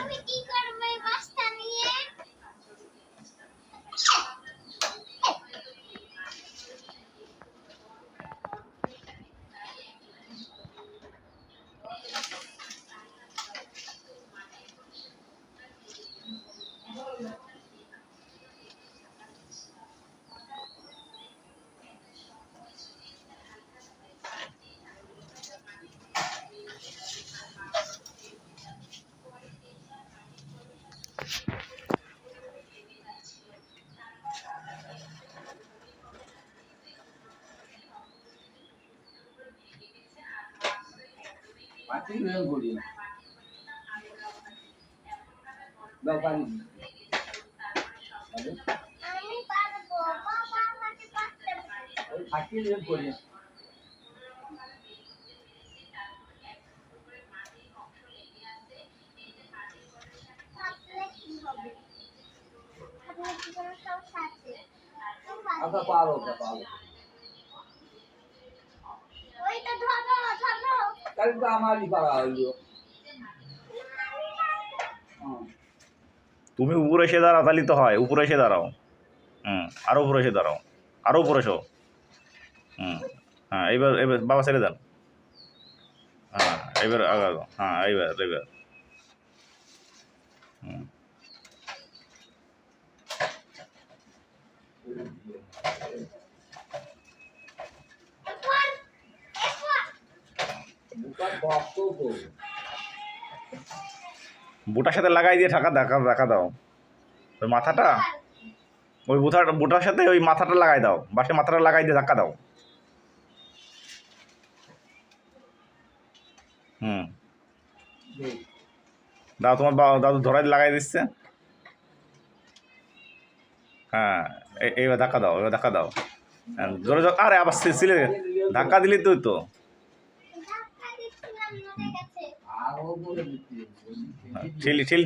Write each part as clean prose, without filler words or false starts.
আমি কি করব এই মাছটা নিয়ে? পাতি নিয়ে গড়ি দাও পানি আমি পারবো, বাবা আমাকে পারতে বলে। ওই পাতি নিয়ে গড়ি পারলে কি হবে? আপনার কি কোনো সমস্যা আছে? আচ্ছা পারো পারো ওই তো ধরো ধরো। তাহলে তো আমারই পারা হইলো তুমি উপরে এসে দাঁড়াও, তাহলে তো হয়। উপরে এসে দাঁড়াও। আরও উপরে এসে দাঁড়াও, আরও উপরে এসো। হ্যাঁ, এবার এবার বাবা ছেড়ে দেন। হ্যাঁ, এবার আগাও। হ্যাঁ, এইবার এবার বুটার সাথে লাগাই দিয়ে ঢাকা দাও। ওই মাথাটা, ওই বুটার সাথে ওই মাথাটা লাগাই দাও। বাসে মাথাটা লাগাই দিয়ে ধাক্কা দাও। দাও, তোমার দাদু ধরাই লাগাই দিচ্ছে। হ্যাঁ, এইবার ধাক্কা দাও, এবার ধাক্কা দাও। জোরে জোরে, আরে আবার সিলে ধাক্কা দিলি তুই তো। ধাক্কা দিচ্ছিলাম মনে গেছে।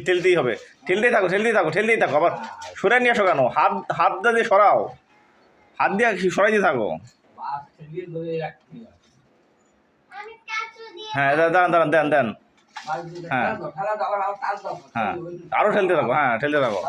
ঠেলতেই হবে। ঠেলতেই থাকো। আবার সরাই নিয়ে আসো কেন? হাত দিয়ে সরাও। হাত দিয়ে সরাই দিয়ে থাকো। আমি কাঁচু দিয়ে হ্যাঁ, দেন। হ্যাঁ, হ্যাঁ, আরও ঠেলতে থাকো। হ্যাঁ, ঠেলতে থাকো।